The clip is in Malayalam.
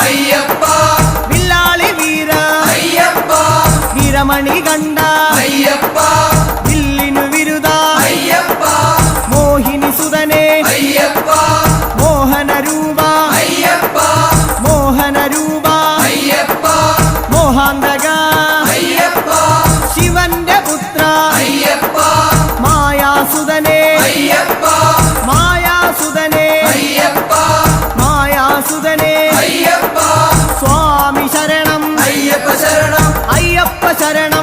അയ്യപ്പ വില്ലാളി വീര അയ്യപ്പ വീരമണി കണ്ട അയ്യപ്പ വില്ലിനു വിരുദ അയ്യപ്പ മോഹിനി സുതനെ അയ്യപ്പ മോഹന രൂപ അയ്യപ്പ മോഹന രൂപ അയ്യപ്പ മോഹാന്തക അയ്യപ്പ ശിവന്റെ പുത്ര അയ്യപ്പ മായാസുതനെ അയ്യപ്പ മായാസുതനെ അയ്യപ്പ മായാസുതനെ അയ്യപ്പ സ്വാമി ശരണം അയ്യപ്പ ശരണം അയ്യപ്പ ശരണം